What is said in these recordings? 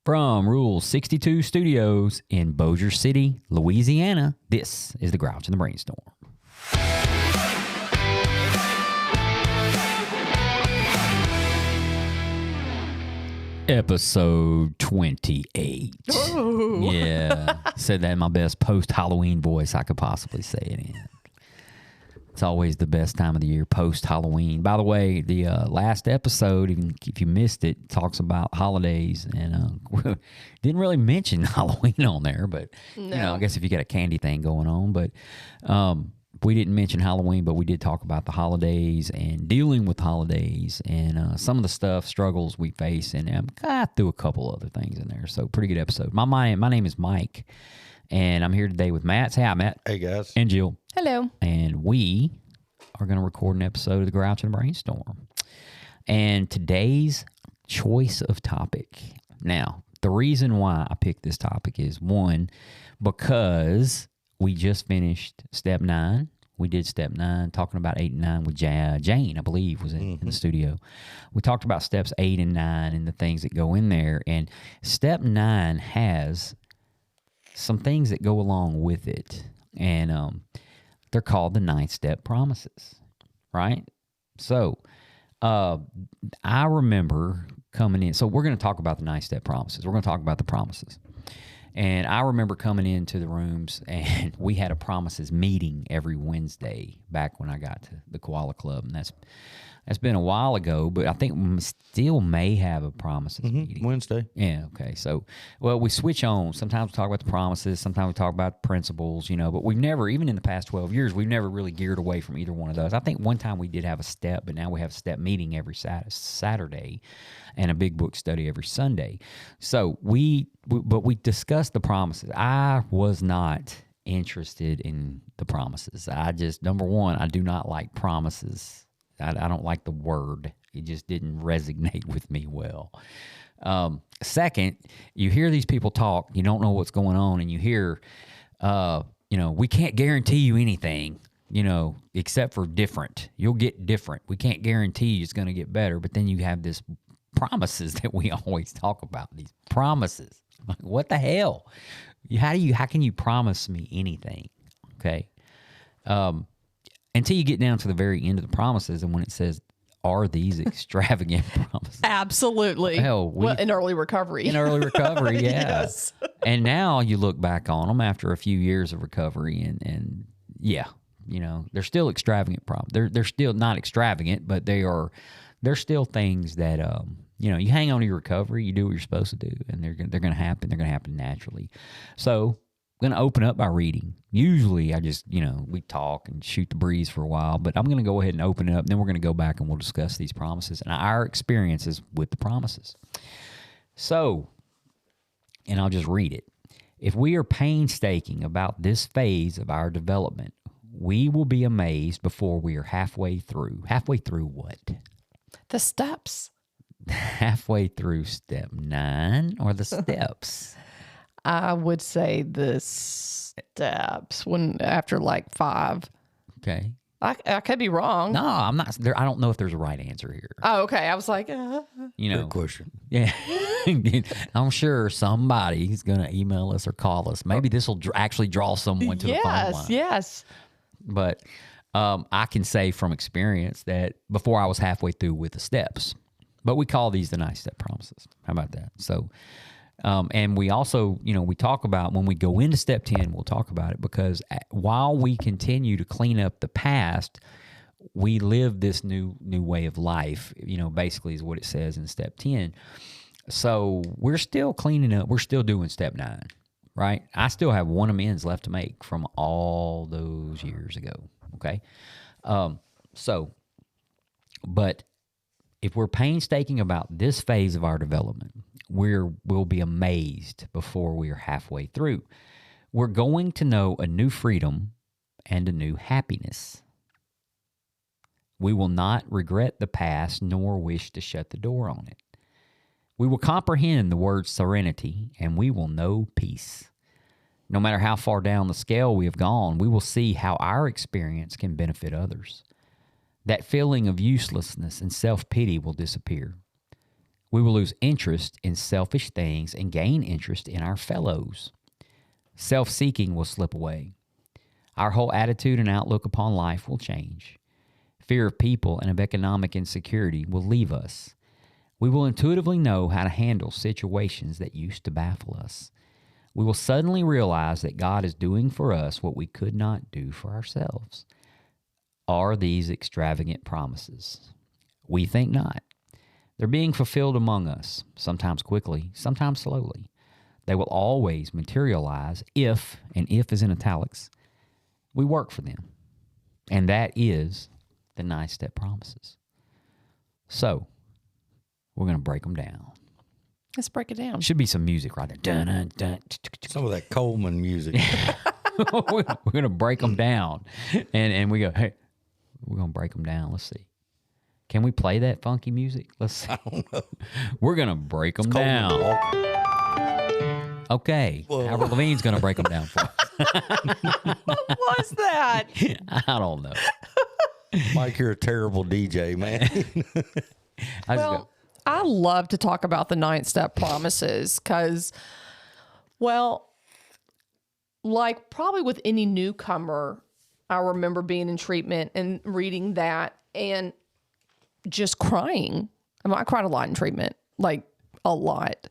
From Rule 62 Studios in Bossier City, Louisiana, this is The Grouch and the Brainstorm. Episode 28. Oh. Yeah. Said that in my best post-Halloween voice I could possibly say it in. It's always the best time of the year, post-Halloween. By the way, the last episode, even if you missed it, talks about holidays. And didn't really mention Halloween on there. But, you know, I guess if you got a candy thing going on. But we didn't mention Halloween, but we did talk about the holidays and dealing with holidays and some of the stuff, struggles we face. And I threw a couple other things in there. So pretty good episode. My name is Mike, and I'm here today with Matt. Say hi, Matt. Hey, guys. And Jill. Hello. And we are going to record an episode of The Grouch and the Brainstorm. And today's choice of topic. Now, the reason why I picked this topic is, one, because we just finished step 9. We did step 9, talking about 8 and 9 with Jane, I believe, was in the studio. We talked about steps 8 and 9 and the things that go in there. And step 9 has some things that go along with it. And they're called the 9-step promises, right? So I remember coming in. So we're going to talk about the 9-step promises. We're going to talk about the promises. And I remember coming into the rooms, and we had a promises meeting every Wednesday back when I got to the Koala Club. And that's been a while ago, but I think we still may have a promises meeting. Wednesday. Yeah, okay. So, well, we switch on. Sometimes we talk about the promises. Sometimes we talk about principles, you know, but we've never, even in the past 12 years, we've never really geared away from either one of those. I think one time we did have a step, but now we have a step meeting every Saturday and a big book study every Sunday. So but we discussed the promises. I was not interested in the promises. Number one, I do not like promises. I don't like the word. It just didn't resonate with me well. Second, you hear these people talk, you don't know what's going on, and you hear, we can't guarantee you anything, except for different. You'll get different. We can't guarantee it's going to get better, but then you have this promises that we always talk about, these promises. Like, what the hell? How can you promise me anything? Okay. Until you get down to the very end of the promises, and when it says, are these extravagant promises? Absolutely. Hell, in early recovery. In early recovery, yeah. Yes. And now you look back on them after a few years of recovery, and they're still extravagant promises. They're still not extravagant, but they're still things that you hang on to your recovery, you do what you're supposed to do, and they're going to happen. They're going to happen naturally. So I'm going to open up by reading. Usually I just, we talk and shoot the breeze for a while, but I'm going to go ahead and open it up, and then we're going to go back and we'll discuss these promises and our experiences with the promises. So, and I'll just read it. If we are painstaking about this phase of our development, we will be amazed before we are halfway through. Halfway through what? The steps. Halfway through step 9 or the steps? I would say the steps after like 5. Okay. I could be wrong. No, I'm not. I don't know if there's a right answer here. Oh, okay. I was like, Good question. Yeah. I'm sure somebody's going to email us or call us. Maybe this will actually draw someone to the phone line. Yes. But I can say from experience that before I was halfway through with the steps, but we call these the 9-step promises. How about that? So, and we also, we talk about when we go into step 10, we'll talk about it, because while we continue to clean up the past, we live this new way of life, basically is what it says in step 10. So we're still cleaning up. We're still doing step 9, right? I still have one amends left to make from all those years ago. Okay. But if we're painstaking about this phase of our development, we'll be amazed before we are halfway through. We're going to know a new freedom and a new happiness. We will not regret the past nor wish to shut the door on it. We will comprehend the word serenity, and we will know peace. No matter how far down the scale we have gone, we will see how our experience can benefit others. That feeling of uselessness and self-pity will disappear. We will lose interest in selfish things and gain interest in our fellows. Self-seeking will slip away. Our whole attitude and outlook upon life will change. Fear of people and of economic insecurity will leave us. We will intuitively know how to handle situations that used to baffle us. We will suddenly realize that God is doing for us what we could not do for ourselves. Are these extravagant promises? We think not. They're being fulfilled among us, sometimes quickly, sometimes slowly. They will always materialize if, and if is in italics, we work for them. And that is the 9-step promises. So, we're going to break them down. Let's break it down. Should be some music right there. Dun, dun, dun. Some of that Coleman music. We're going to break them down. And we go, hey, we're going to break them down. Let's see. Can we play that funky music? Let's see. I don't know. We're going to break them Coleman down. Walker. Okay. Whoa. Albert Levine's going to break them down for us. What was that? I don't know. Mike, you're a terrible DJ, man. I just Well, go, I love to talk about the 9-step promises because, well, like probably with any newcomer, I remember being in treatment and reading that and just crying. I mean, I cried a lot in treatment, like a lot.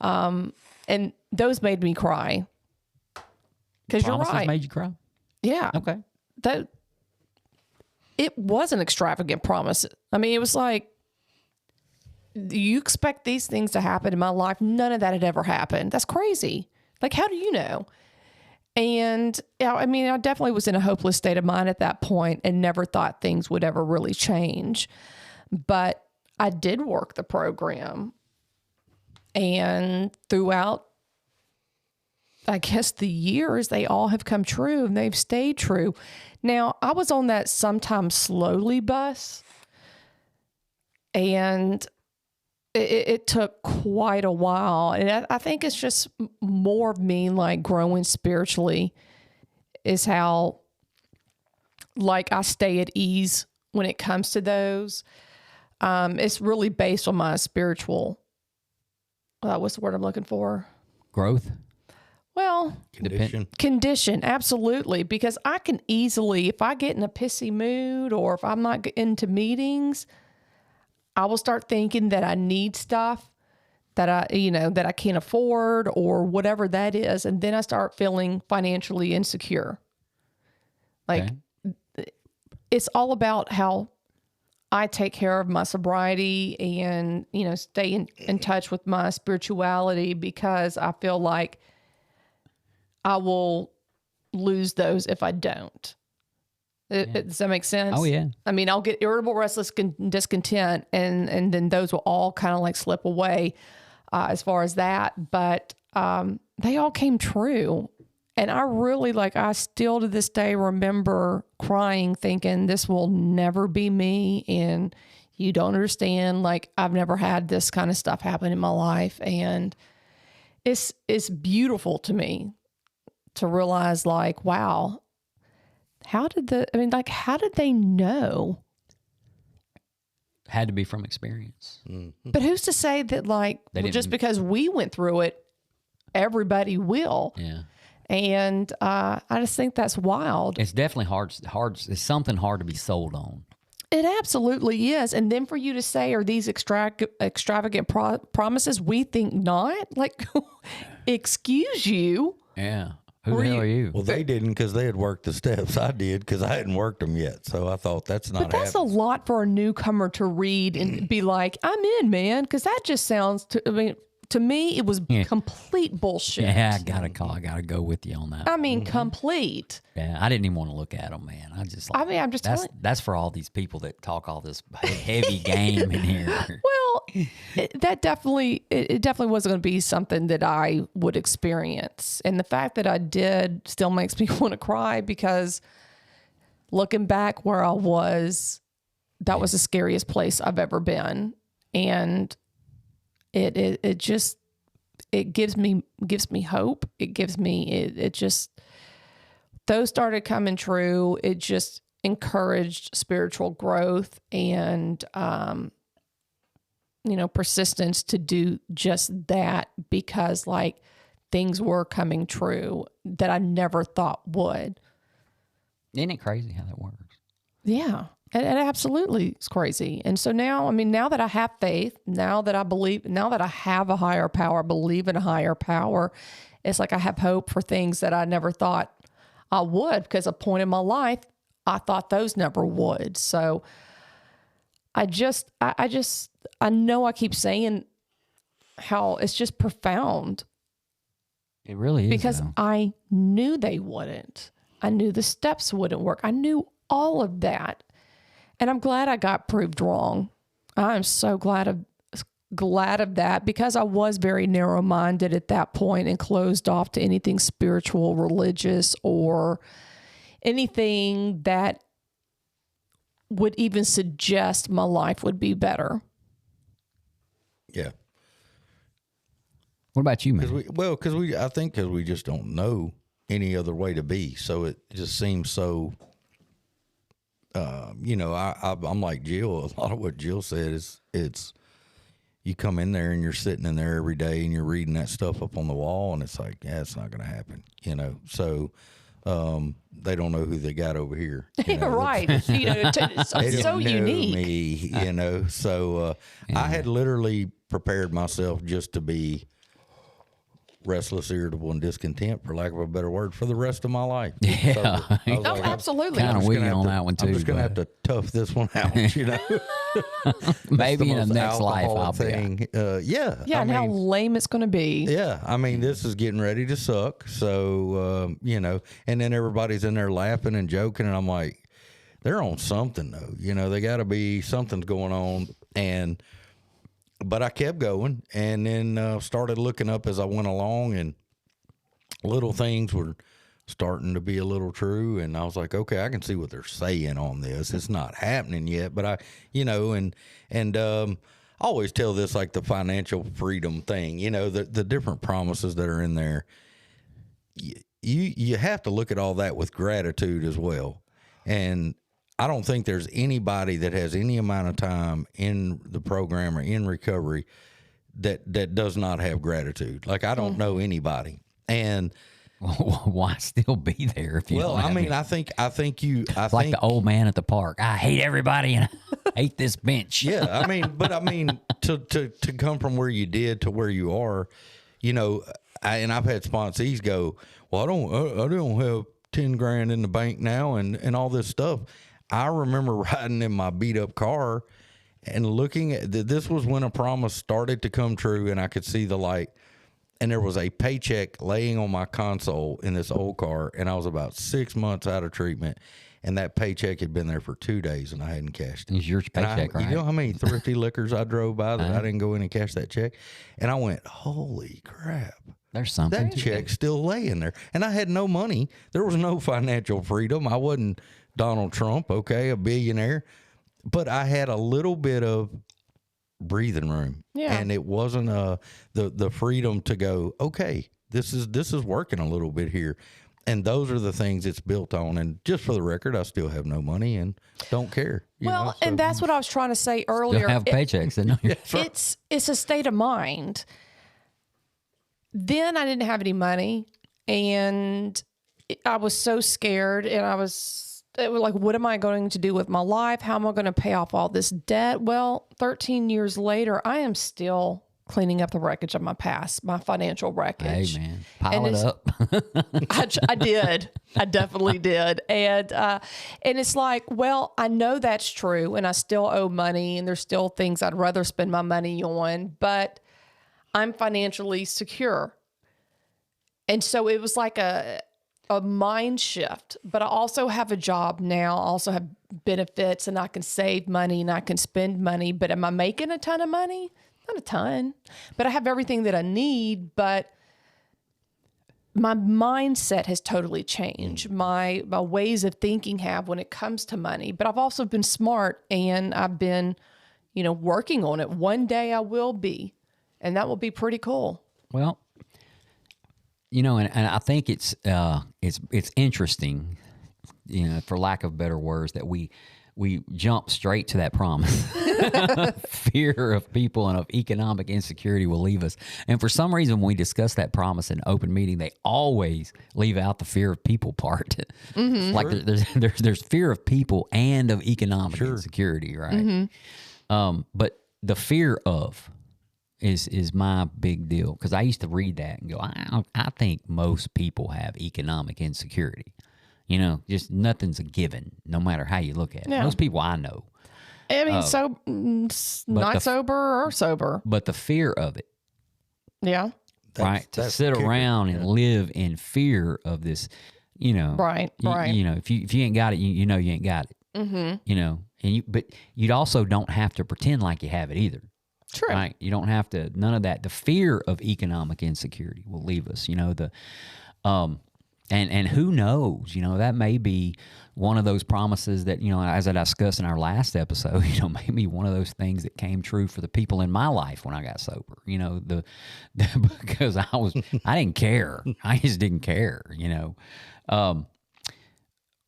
And those made me cry. Because you're promises right. made you cry? Yeah. Okay. That it was an extravagant promise. I mean, it was like, you expect these things to happen in my life. None of that had ever happened. That's crazy. Like, how do you know? And yeah, I mean, I definitely was in a hopeless state of mind at that point and never thought things would ever really change. But I did work the program. And throughout, I guess, the years, they all have come true and they've stayed true. Now, I was on that sometimes slowly bus, and it took quite a while. And I think it's just more of me like growing spiritually is how like I stay at ease when it comes to those. It's really based on my spiritual, what's the word I'm looking for? Growth? Well, condition, absolutely. Because I can easily, if I get in a pissy mood or if I'm not into meetings, I will start thinking that I need stuff that I can't afford or whatever that is. And then I start feeling financially insecure. Like it's all about how I take care of my sobriety and, stay in touch with my spirituality, because I feel like I will lose those if I don't. Does that make sense? Oh, yeah. I mean, I'll get irritable, restless, discontent, and then those will all kind of like slip away as far as that. But they all came true. And I really, I still to this day remember crying, thinking this will never be me. And you don't understand, I've never had this kind of stuff happen in my life. And it's beautiful to me to realize, wow, how did they know? Had to be from experience. Mm-hmm. But who's to say that, just because we went through it, everybody will? Yeah. And I just think that's wild. It's definitely hard. It's something hard to be sold on. It absolutely is. And then for you to say, are these extravagant promises? We think not. Excuse you. Yeah. Who the hell are you? Well, they didn't because they had worked the steps. I did because I hadn't worked them yet. So I thought that's not But that's a lot for a newcomer to read and be like, I'm in, man. Because that just sounds, to me, it was complete bullshit. Yeah, I gotta go with you on that. I mean, complete. Yeah, I didn't even want to look at them, man. I'm just that's for all these people that talk all this heavy game in here. Well, it definitely wasn't going to be something that I would experience. And the fact that I did still makes me want to cry, because looking back where I was, that was the scariest place I've ever been. And it just gives me hope. It just, those started coming true. It just encouraged spiritual growth, and persistence to do just that, because like things were coming true that I never thought would. Isn't it crazy how that works? Yeah. It absolutely is crazy. And so now, now that I have faith, now that I believe, now that I have a higher power, believe in a higher power, it's like I have hope for things that I never thought I would, because a point in my life, I thought those never would. So I know I keep saying how it's just profound. It really is. Because I knew they wouldn't. I knew the steps wouldn't work. I knew all of that. And I'm glad I got proved wrong. I'm so glad of that, because I was very narrow-minded at that point and closed off to anything spiritual, religious, or anything that would even suggest my life would be better. Yeah. What about you, man? Because we just don't know any other way to be. So it just seems so, I'm like Jill. A lot of what Jill said is it's, you come in there and you're sitting in there every day and you're reading that stuff up on the wall, and it's like, yeah, it's not going to happen, So they don't know who they got over here. Right. It's so unique. Me, So I had literally prepared myself just to be restless, irritable, and discontent, for lack of a better word, for the rest of my life. Yeah. So absolutely. Kind of wiggy on that one, too. I'm just going to have to tough this one out, Maybe in the next life, I'll be. Yeah. Yeah, how lame it's going to be. Yeah. This is getting ready to suck. So, and then everybody's in there laughing and joking, and I'm like, they're on something, though. They got to be, something's going on. But I kept going, and then started looking up as I went along, and little things were starting to be a little true. And I was like, okay, I can see what they're saying on this. It's not happening yet, but I always tell this, like the financial freedom thing, the different promises that are in there. You have to look at all that with gratitude as well. And I don't think there's anybody that has any amount of time in the program or in recovery that does not have gratitude. Like, I don't know anybody. And why still be there if you don't have any? I think like the old man at the park. I hate everybody and I hate this bench. Yeah, to come from where you did to where you are, and I've had sponsees go, well, I don't have 10 grand in the bank now and all this stuff. I remember riding in my beat up car and looking at this was when a promise started to come true, and I could see the light, and there was a paycheck laying on my console in this old car, and I was about 6 months out of treatment, and that paycheck had been there for 2 days and I hadn't cashed it. It's your paycheck, right? You know how many thrifty liquors I drove by that I didn't go in and cash that check? And I went, holy crap. There's something. That check's still laying there. And I had no money. There was no financial freedom. I wasn't Donald Trump, okay, a billionaire. But I had a little bit of breathing room. Yeah. And it wasn't the freedom to go, okay, this is working a little bit here. And those are the things it's built on. And just for the record, I still have no money and don't care. And that's what I was trying to say earlier. Still have paychecks. It's a state of mind. Then I didn't have any money, and I was so scared, and it was like, what am I going to do with my life? How am I going to pay off all this debt? Well, 13 years later, I am still cleaning up the wreckage of my past, my financial wreckage. Hey, man, pile it up. I did. I definitely did. And it's like, well, I know that's true, and I still owe money, and there's still things I'd rather spend my money on, but I'm financially secure. And so it was like a mind shift, but I also have a job now. I also have benefits, and I can save money and I can spend money, but am I making a ton of money? Not a ton, but I have everything that I need, but my mindset has totally changed. My ways of thinking have when it comes to money, but I've also been smart, and I've been, working on it. One day I will be. And that will be pretty cool. Well, and I think it's interesting, for lack of better words, that we jump straight to that promise. Fear of people and of economic insecurity will leave us. And for some reason, when we discuss that promise in open meeting, they always leave out the fear of people part. Like there's fear of people and of economic insecurity, right? But the fear of is my big deal, because I used to read that and go, I think most people have economic insecurity. You know, just nothing's a given, no matter how you look at it. Yeah. Most people I know. I mean, not sober or sober. But the fear of it, yeah, right? To sit around and live in fear of this, you know. Right. You know, if you ain't got it, you know you ain't got it. Mm-hmm. You know, but you also don't have to pretend like you have it either. True. Right? You don't have to, none of that. The fear of economic insecurity will leave us, you know, and who knows, you know, that may be one of those promises that, you know, as I discussed in our last episode, you know, maybe one of those things that came true for the people in my life when I got sober, you know, because I didn't care. I just didn't care, you know.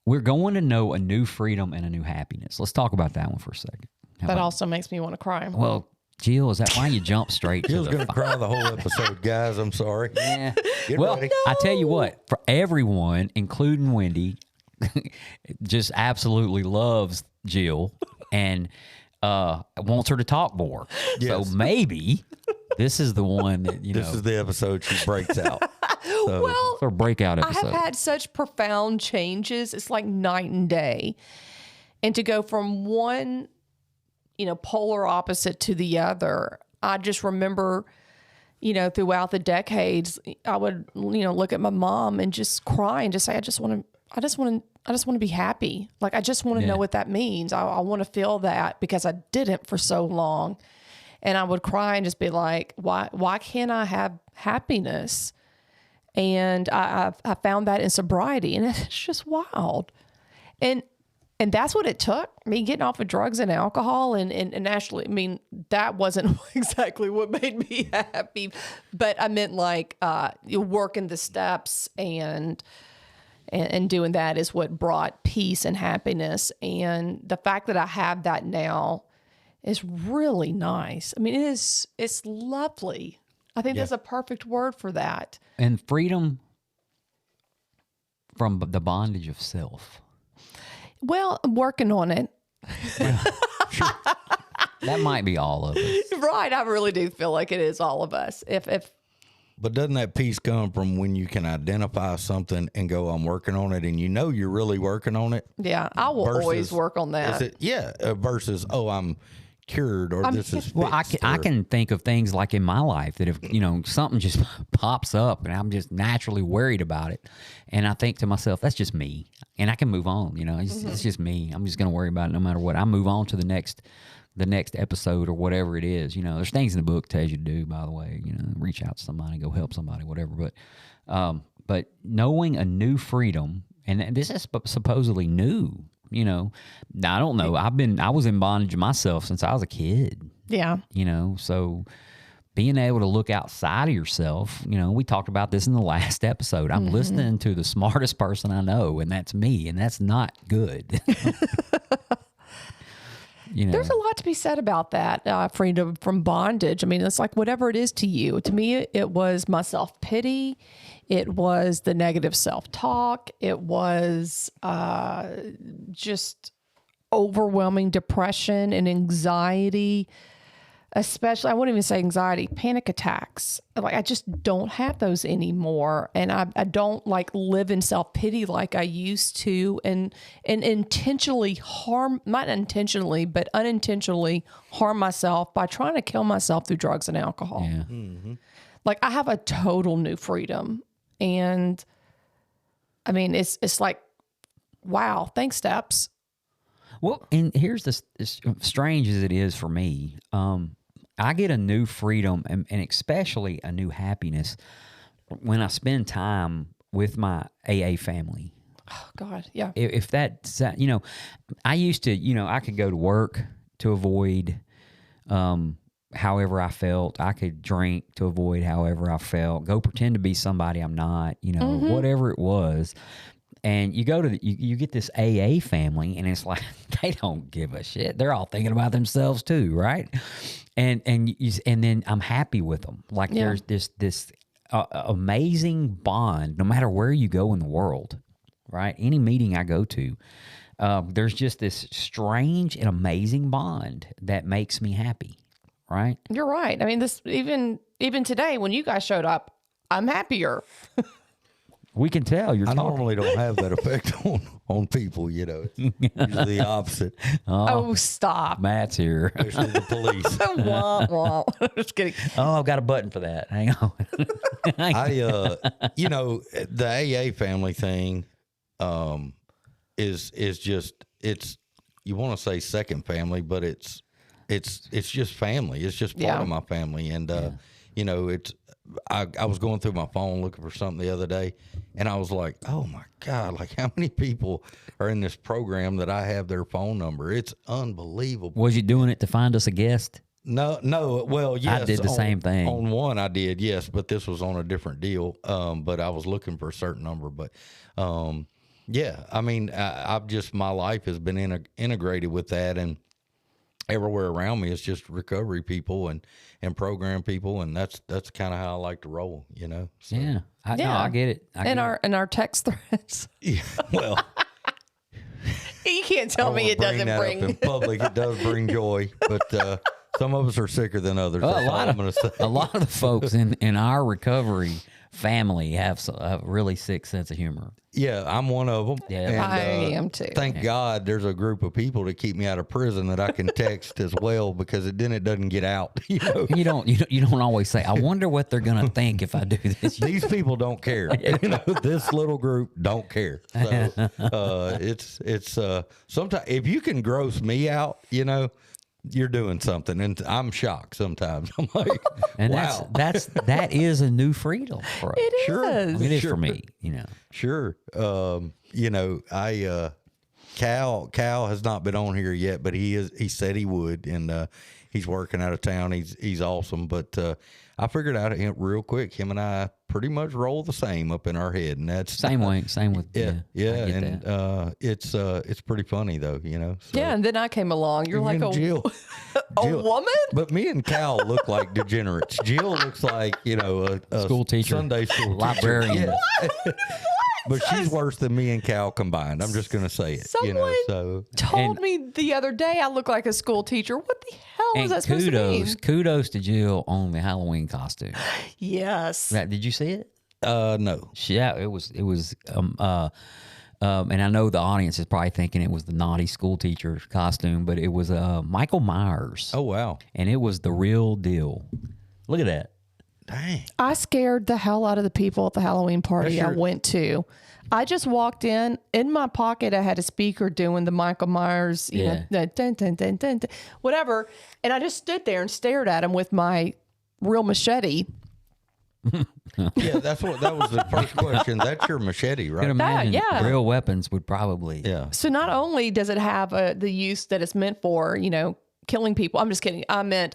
We're going to know a new freedom and a new happiness. Let's talk about that one for a second. That also makes me want to cry. Well, Jill, is that why you jump straight to Jill's going to cry the whole episode, guys. I'm sorry. Yeah. Get Well, ready. I tell you what, for everyone, including Wendy, just absolutely loves Jill and wants her to talk more. Yes. So maybe this is the one that, you know. This is the episode she breaks out. Well, Or breakout I episode. have had such profound changes. It's like night and day. And to go from one, you know, polar opposite to the other, I just remember, you know, throughout the decades, I would, you know, look at my mom and just cry and just say, I just want to be happy. Like, I just want to know what that means. I want to feel that, because I didn't for so long. And I would cry and just be like, why can't I have happiness? And I found that in sobriety, and it's just wild. And that's what it took, me getting off of drugs and alcohol. And actually, I mean, that wasn't exactly what made me happy, but I meant like working the steps and doing that is what brought peace and happiness. And the fact that I have that now is really nice. I mean, it's lovely. I think that's a perfect word for that. And freedom from the bondage of self. Well, I'm working on it. That might be all of us. Right. I really do feel like it is all of us. But doesn't that peace come from when you can identify something and go, I'm working on it, and you know you're really working on it? Yeah, I will always work on that. Versus, I'm cured, or this is fixed. Well, I can think of things like in my life that if, you know, something just pops up and I'm just naturally worried about it. And I think to myself, that's just me. And I can move on, you know, it's just me. I'm just going to worry about it no matter what. I move on to the next episode or whatever it is. You know, there's things in the book tells you to do, by the way, you know, reach out to somebody, go help somebody, whatever. But knowing a new freedom, and this is supposedly new. You know, I don't know. I was in bondage myself since I was a kid. Yeah. You know, so being able to look outside of yourself, you know, we talked about this in the last episode. I'm listening to the smartest person I know, and that's me, and that's not good. You know, there's a lot to be said about that, freedom from bondage. I mean, it's like whatever it is to you. To me, it was my self-pity. It was the negative self-talk. It was just overwhelming depression and anxiety, especially, I wouldn't even say anxiety, panic attacks. Like, I just don't have those anymore. And I don't like live in self-pity like I used to, and intentionally not intentionally, but unintentionally harm myself by trying to kill myself through drugs and alcohol. yeah. Like, I have a total new freedom. And I mean, it's like, wow, thanks, Steps. Well, and here's this, as strange as it is for me, I get a new freedom and especially a new happiness when I spend time with my AA family. Oh, God, yeah. If that's, you know, I used to, you know, I could go to work to avoid however I felt. I could drink to avoid however I felt, go pretend to be somebody I'm not, you know, whatever it was. And you go to you get this AA family, and it's like they don't give a shit. They're all thinking about themselves too, right? And then I'm happy with them. Like there's this amazing bond, no matter where you go in the world, right? Any meeting I go to, there's just this strange and amazing bond that makes me happy, right? You're right. I mean, this even today when you guys showed up, I'm happier. We can tell you're I talking. normally don't have that effect on people, you know. It's usually the opposite, Oh, stop. Matt's here. especially the police. Wah, wah. Just kidding. Oh, I've got a button for that. Hang on. You know, the AA family thing, is just, it's, you want to say second family, but it's just family. It's just part of my family. And, you know, I was going through my phone looking for something the other day, and I was like, oh my God, like how many people are in this program that I have their phone number? It's unbelievable. Was you doing it to find us a guest? No. Well, yes. I did the same thing. On one I did, yes, but this was on a different deal. But I was looking for a certain number. But yeah, I mean, I've just, my life has been integrated with that, and everywhere around me is just recovery people and program people, and that's kind of how I like to roll, you know. So, Yeah. No, I get it. In our text threads. yeah, well, You can't tell me it doesn't that bring. up in public. It does bring joy, but some of us are sicker than others. Well, That's all I'm going to say. a lot of the folks in our recovery family have a really sick sense of humor. Yeah, I'm one of them. Yeah. and, I am too. Thank God there's a group of people to keep me out of prison that I can text as well, because then it doesn't get out. You know, You don't always say, I wonder what they're gonna think if I do this. these people don't care. You know, this little group don't care. So it's sometimes if you can gross me out, you know, you're doing something, and I'm shocked sometimes. I'm like, And wow. that is a new freedom for us. It Sure. I is. mean, it is Sure. for me, you know. Sure. You know, Cal has not been on here yet, but he said he would, and he's working out of town. He's awesome. But I figured out real quick, him and I pretty much roll the same up in our head, and that's Same with yeah, I get and that. it's pretty funny though, you know. So. Yeah, and then I came along. You're like And Jill, a woman? but me and Cal look like degenerates. Jill looks like, you know, a School teacher. Sunday school Librarian. teacher. Yeah. But she's worse than me and Cal combined. I'm just going to say it. You know, Someone so told me the other day I look like a school teacher. What the hell is And that supposed to mean? kudos to Jill on the Halloween costume. Yes. Did you see it? no. Yeah, it was and I know the audience is probably thinking it was the naughty school teacher costume, but it was Michael Myers. Oh wow. And it was the real deal. Look at that. Dang. I scared the hell out of the people at the Halloween party I went to. I just walked in my pocket. I had a speaker doing the Michael Myers, you know, dun, dun, dun, dun, dun, whatever. And I just stood there and stared at him with my real machete. Yeah, that was the first question. That's your machete, You can right? imagine yeah. real weapons would probably. Yeah. So not only does it have the use that it's meant for, you know, killing people. I'm just kidding. I meant,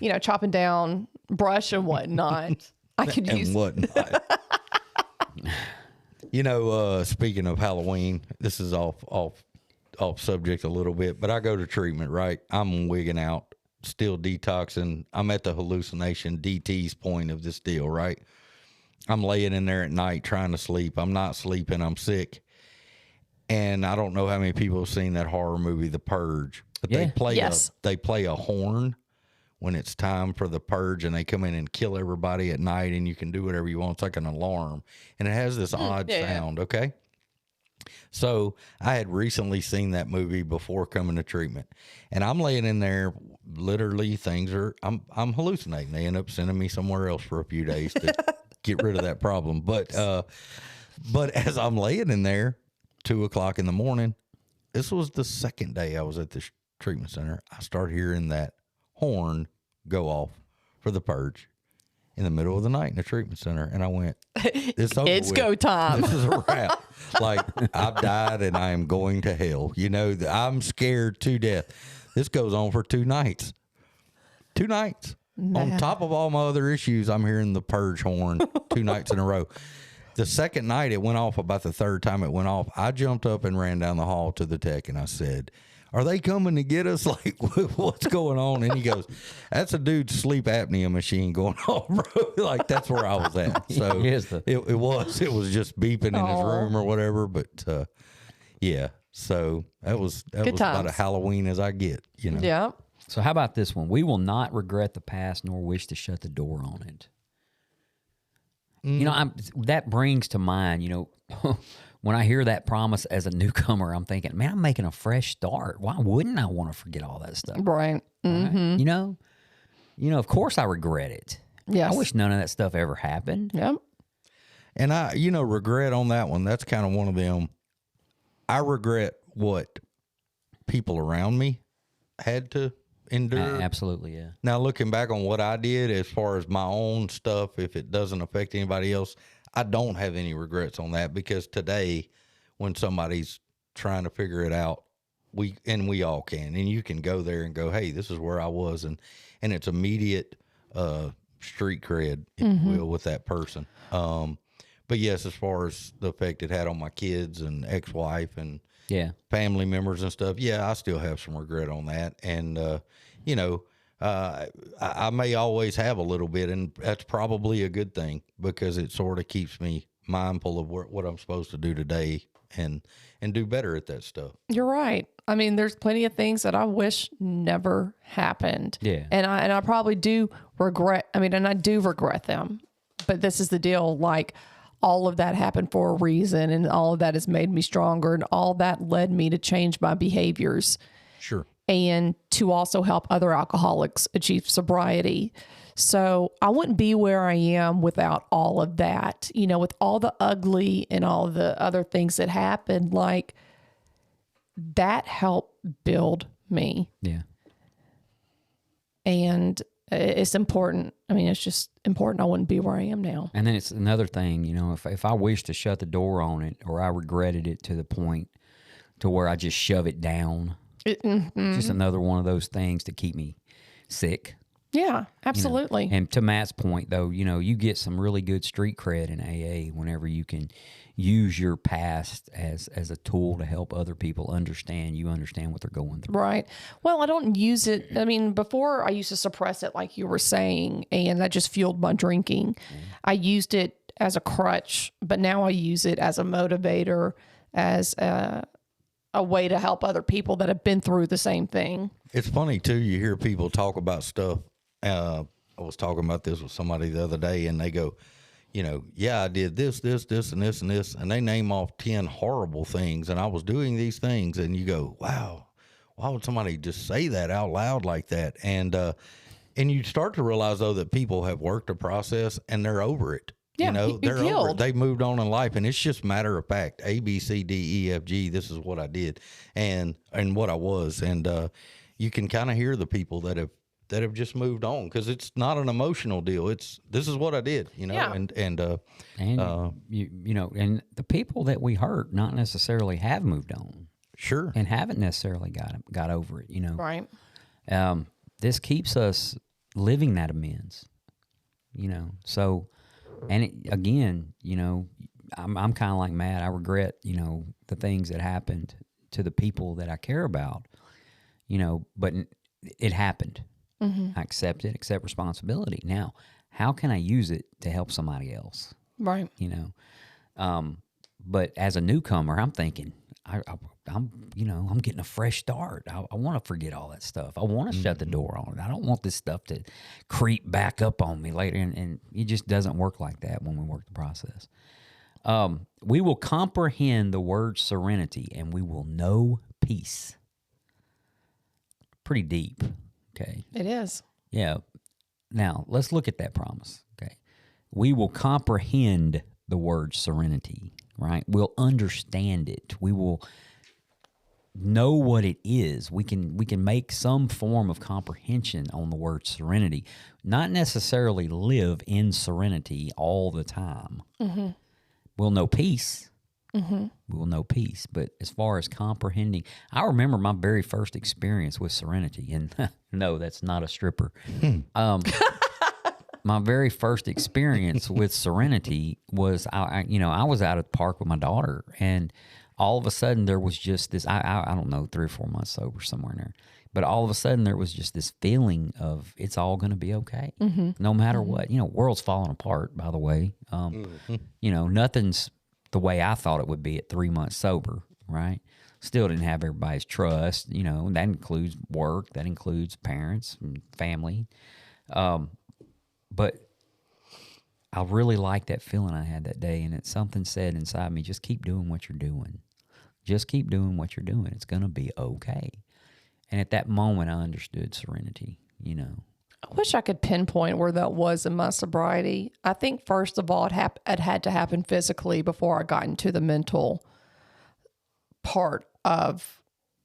you know, chopping down brush and whatnot. I could use. And whatnot. You know, speaking of Halloween, this is off subject a little bit, but I go to treatment, right? I'm wigging out, still detoxing. I'm at the hallucination DT's point of this deal, right? I'm laying in there at night trying to sleep. I'm not sleeping. I'm sick. And I don't know how many people have seen that horror movie, The Purge, but Yeah. they play a horn when it's time for the purge, and they come in and kill everybody at night, and you can do whatever you want. It's like an alarm, and it has this odd sound. Okay. So I had recently seen that movie before coming to treatment, and I'm laying in there, literally I'm hallucinating. They end up sending me somewhere else for a few days to get rid of that problem. But as I'm laying in there, 2:00 in the morning, this was the second day I was at this treatment center. I start hearing that horn go off for the purge in the middle of the night in the treatment center, and I went, "It's over. It's with. go time." This is a wrap. Like, I've died and I am going to hell. You know, I'm scared to death. This goes on for 2 nights. 2 nights. On top of all my other issues, I'm hearing the purge horn 2 nights in a row. The second night it went off, about the third time it went off, I jumped up and ran down the hall to the tech and I said, "Are they coming to get us? Like, what's going on?" And he goes, "That's a dude's sleep apnea machine going off, bro." Like, that's where I was at. So it was just beeping in his room or whatever. But yeah, so that was about a Halloween as I get, you know. Yeah. So how about this one? We will not regret the past nor wish to shut the door on it. You know, that brings to mind, you know, when I hear that promise as a newcomer, I'm thinking, man, I'm making a fresh start. Why wouldn't I want to forget all that stuff? Right. Mm-hmm. Right? You know, of course I regret it. Yes. I wish none of that stuff ever happened. Yep. And regret on that one, that's kind of one of them. I regret what people around me had to endure. Absolutely, yeah. Now, looking back on what I did as far as my own stuff, if it doesn't affect anybody else, I don't have any regrets on that, because today, when somebody's trying to figure it out, we all can, and you can go there and go, "Hey, this is where I was," and it's immediate street cred, if you will, with that person. But yes, as far as the effect it had on my kids and ex-wife and family members and stuff, yeah, I still have some regret on that. And, I may always have a little bit, and that's probably a good thing, because it sort of keeps me mindful of what I'm supposed to do today and do better at that stuff. You're right. I mean, there's plenty of things that I wish never happened. Yeah. And I probably do regret, and I do regret them. But this is the deal, like, all of that happened for a reason, and all of that has made me stronger, and all that led me to change my behaviors. Sure. And to also help other alcoholics achieve sobriety. So I wouldn't be where I am without all of that, with all the ugly and all the other things that happened. Like, that helped build me. Yeah. And it's important. It's just important. I wouldn't be where I am now. And then it's another thing, if I wish to shut the door on it, or I regretted it to the point to where I just shove it down, just another one of those things to keep me sick. Yeah, absolutely. And to Matt's point, though, you get some really good street cred in AA whenever you can use your past as a tool to help other people understand what they're going through. Right. Well, I don't use it. Before I used to suppress it, like you were saying, and that just fueled my drinking. I used it as a crutch, but now I use it as a motivator, as a way to help other people that have been through the same thing. It's funny, too. You hear people talk about stuff. I was talking about this with somebody the other day, and they go, yeah, I did this, and this, and this, and they name off 10 horrible things, and I was doing these things, and you go, wow, why would somebody just say that out loud like that? And you start to realize, though, that people have worked a process, and they're over it. Yeah, they're over it. They've moved on in life, and it's just matter of fact. A, B, C, D, E, F, G. This is what I did, and what I was, and you can kind of hear the people that have just moved on, because it's not an emotional deal. This is what I did, and the people that we hurt not necessarily have moved on, sure, and haven't necessarily got over it, right. This keeps us living that amends, so. And again, I'm kind of like Matt. I regret, the things that happened to the people that I care about, but it happened. Mm-hmm. I accept it, accept responsibility. Now, how can I use it to help somebody else? Right. But as a newcomer, I'm thinking, I'm getting a fresh start. I want to forget all that stuff. I want to shut the door on it. I don't want this stuff to creep back up on me later. And it just doesn't work like that when we work the process. We will comprehend the word serenity, and we will know peace. Pretty deep. Okay. It is. Yeah. Now, let's look at that promise. Okay. We will comprehend the word serenity, right? We'll understand it. We will know what it is. We can make some form of comprehension on the word serenity, not necessarily live in serenity all the time. Mm-hmm. We'll know peace. Mm-hmm. We will know peace. But as far as comprehending, I remember my very first experience with serenity, and no, that's not a stripper. my very first experience with Serenity was I was out at the park with my daughter, and all of a sudden there was just this. I don't know, 3 or 4 months sober, somewhere in there. But all of a sudden, there was just this feeling of it's all going to be okay, no matter what. World's falling apart, by the way. Nothing's the way I thought it would be at 3 months sober, right? Still didn't have everybody's trust. That includes work, that includes parents and family. But I really liked that feeling I had that day, and it's something said inside me, just keep doing what you're doing. Just keep doing what you're doing. It's going to be okay. And at that moment, I understood serenity, I wish I could pinpoint where that was in my sobriety. I think, first of all, it had to happen physically before I got into the mental part of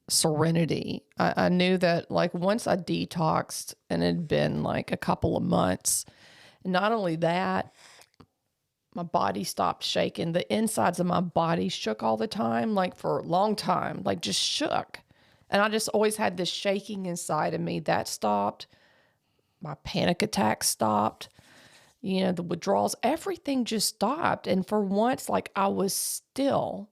serenity. I knew that, like, once I detoxed, and it had been like a couple of months, and not only that, my body stopped shaking. The insides of my body shook all the time, like for a long time, like just shook. And I just always had this shaking inside of me. That stopped. My panic attacks stopped. The withdrawals, everything just stopped. And for once, like, I was still.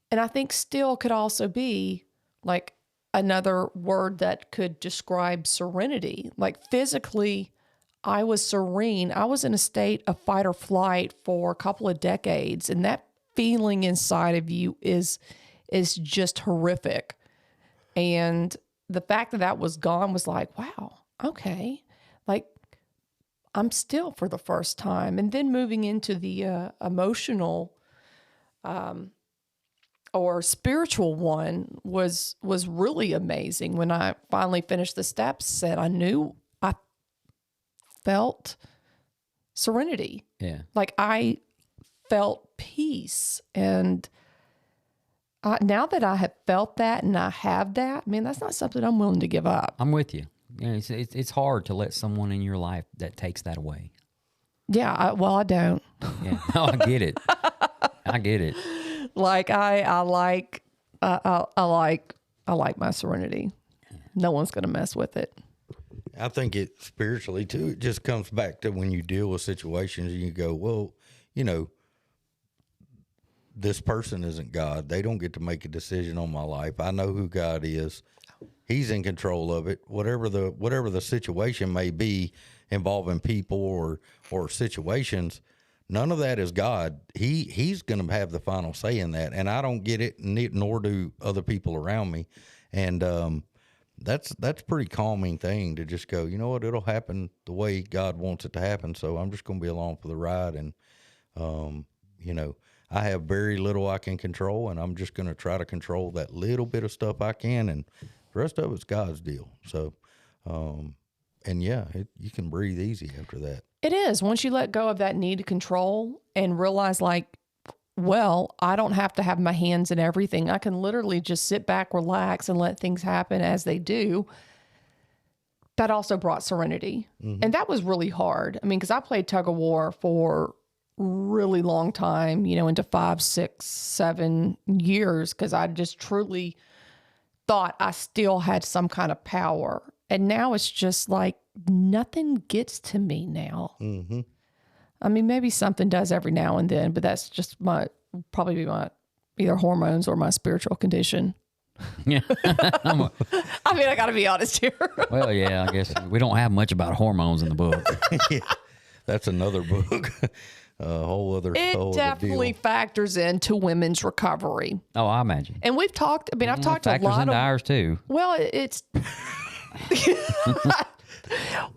And I think still could also be like another word that could describe serenity. Like, physically, I was serene. I was in a state of fight or flight for a couple of decades. And that feeling inside of you is just horrific. And the fact that was gone was like, wow, okay. Like, I'm still for the first time. And then moving into the emotional or spiritual one was really amazing. When I finally finished the steps, and I knew I felt serenity. Yeah. Like, I felt peace. And now that I have felt that and I have that, that's not something I'm willing to give up. I'm with you. It's hard to let someone in your life that takes that away. Yeah, I don't. Yeah, no, I get it. I get it. Like, I like my serenity. No one's gonna mess with it. I think it spiritually too. It just comes back to when you deal with situations and you go, well, this person isn't God. They don't get to make a decision on my life. I know who God is. He's in control of it. Whatever the situation may be involving people or situations, none of that is God. He's going to have the final say in that, and I don't get it, nor do other people around me. And that's a pretty calming thing to just go, you know what, it'll happen the way God wants it to happen. So I'm just going to be along for the ride, and I have very little I can control, and I'm just going to try to control that little bit of stuff I can, and the rest of it's God's deal. So, you can breathe easy after that. It is. Once you let go of that need to control and realize, like, well, I don't have to have my hands in everything. I can literally just sit back, relax, and let things happen as they do. That also brought serenity. Mm-hmm. And that was really hard. Because I played tug of war for really long time, into 5, 6, 7 years, because I just truly thought I still had some kind of power. And now it's just like nothing gets to me now. Mm-hmm. Maybe something does every now and then, but that's just probably my either hormones or my spiritual condition. Yeah. I got to be honest here. Well, yeah, I guess we don't have much about hormones in the book. Yeah, that's another book. A whole other definitely deal. Factors into women's recovery. Oh, I imagine. And we've talked, I've talked to a lot of... Factors into ours, too. Well, it's...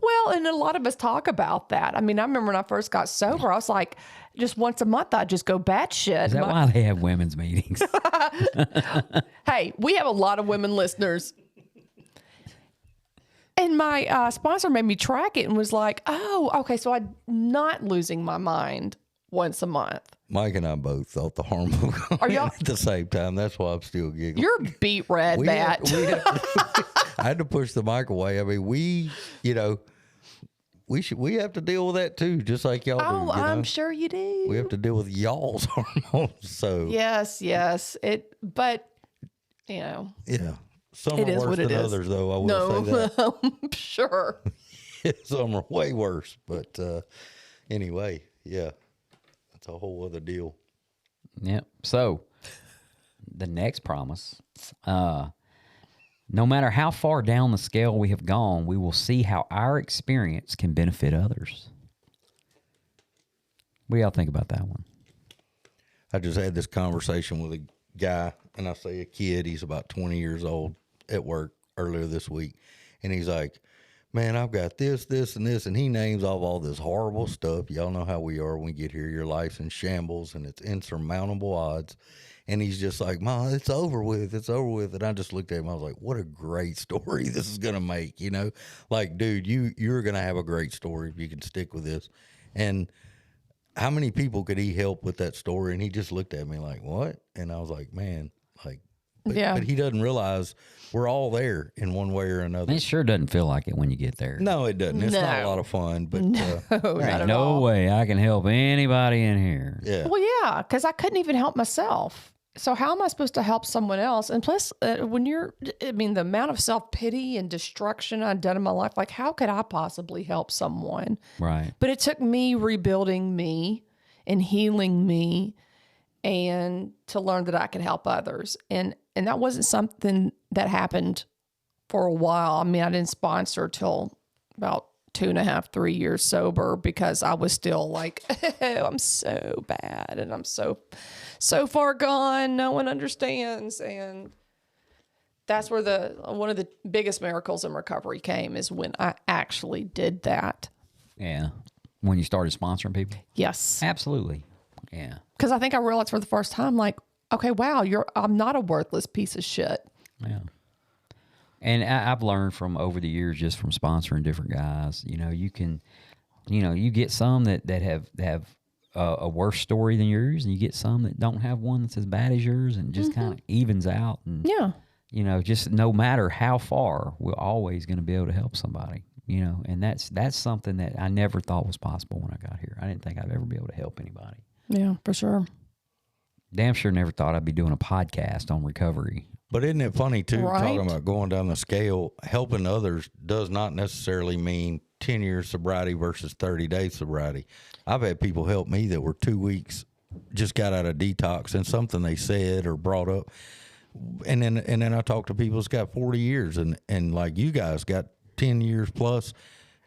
Well, and a lot of us talk about that. I remember when I first got sober, I was like, just once a month, I'd just go batshit. Is that why they have women's meetings? Hey, we have a lot of women listeners. And my sponsor made me track it and was like, oh, okay, so I'm not losing my mind once a month. Mike and I both thought the hormone Are y'all at the same time. That's why I'm still giggling. You're beat red, Matt. I had to push the mic away. We have to deal with that too, just like y'all do. Oh, I'm sure you do. We have to deal with y'all's hormones. So yes. But yeah. Some are worse than others, though. I will say that. Sure. Some are way worse. But anyway, yeah, that's a whole other deal. Yep. So the next promise, no matter how far down the scale we have gone, we will see how our experience can benefit others. What do y'all think about that one? I just had this conversation with a guy, and I say a kid, he's about 20 years old, at work earlier this week. And he's like, man, I've got this, this, and this. And he names off all this horrible stuff. Y'all know how we are when we get here. Your life's in shambles, and it's insurmountable odds. And he's just like, Mom, it's over with. It's over with. And I just looked at him. I was like, what a great story this is going to make, you know? Like, dude, you're going to have a great story if you can stick with this. And how many people could he help with that story? And he just looked at me like, what? And I was like, man, like, but he doesn't realize we're all there in one way or another. It sure doesn't feel like it when you get there. No, it doesn't. It's not a lot of fun. But there ain't no way I can help anybody in here. Yeah. Well, yeah, because I couldn't even help myself. So how am I supposed to help someone else? And plus, the amount of self-pity and destruction I've done in my life, like how could I possibly help someone? Right. But it took me rebuilding me and healing me and to learn that I could help others. And that wasn't something that happened for a while. I mean, I didn't sponsor till about 2.5, 3 years sober because I was still like, oh, I'm so bad and I'm so far gone. No one understands. And that's where one of the biggest miracles in recovery came, is when I actually did that. Yeah. When you started sponsoring people? Yes. Absolutely. Yeah. Because I think I realized for the first time, like, okay, wow, I'm not a worthless piece of shit. Yeah. And I've learned from over the years, just from sponsoring different guys, you can, you get some that have a worse story than yours, and you get some that don't have one that's as bad as yours, and just kind of evens out. And, just no matter how far, we're always going to be able to help somebody, and that's something that I never thought was possible when I got here. I didn't think I'd ever be able to help anybody. Yeah, for sure. Damn sure never thought I'd be doing a podcast on recovery. But isn't it funny, too, right? Talking about going down the scale, helping others does not necessarily mean 10 years sobriety versus 30 days sobriety. I've had people help me that were 2 weeks, just got out of detox, and something they said or brought up. And then I talk to people that's got 40 years, and like you guys got 10 years plus.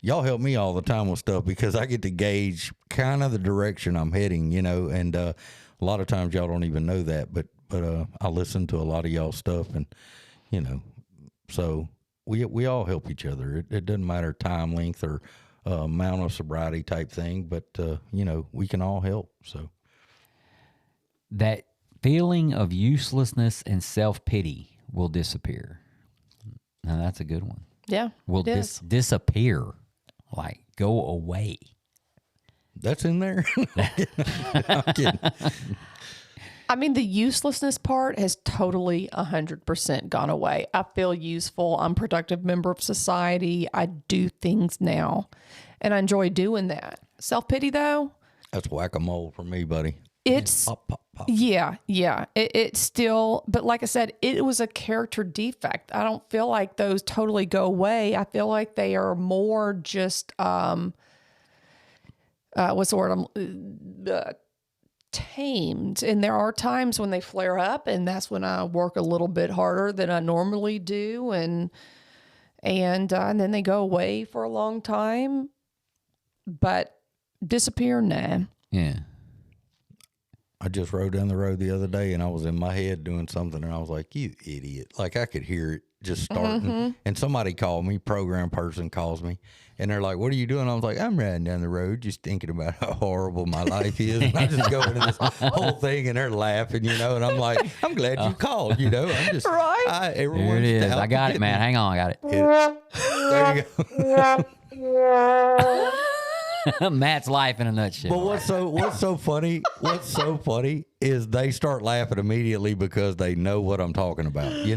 Y'all help me all the time with stuff because I get to gauge kind of the direction I'm heading, and a lot of times y'all don't even know that, but I listen to a lot of y'all stuff, and, so we all help each other. It doesn't matter time length or amount of sobriety type thing, but, we can all help. So that feeling of uselessness and self-pity will disappear. Now, that's a good one. Yeah, will disappear, like go away. That's in there. I'm kidding. I mean, the uselessness part has totally 100% gone away. I feel useful. I'm a productive member of society. I do things now, and I enjoy doing that. Self-pity, though? That's whack-a-mole for me, buddy. It's, pop, pop, pop. Yeah. It's still, but like I said, it was a character defect. I don't feel like those totally go away. I feel like they are more just, what's the word? Tamed. And there are times when they flare up, and that's when I work a little bit harder than I normally do. And then they go away for a long time, but disappear. Nah. Yeah. I just rode down the road the other day, and I was in my head doing something, and I was like, you idiot. Like, I could hear it just starting. Mm-hmm. And somebody called me, program person calls me, and they're like, what are you doing? I was like, I'm riding down the road just thinking about how horrible my life is. And I just go into this whole thing, and they're laughing, and I'm like, I'm glad you called, I'm just, right? There it is. I got it, man. Hang on. I got it. There you go. Matt's life in a nutshell. But what's so funny? What's so funny is they start laughing immediately because they know what I'm talking about, Well,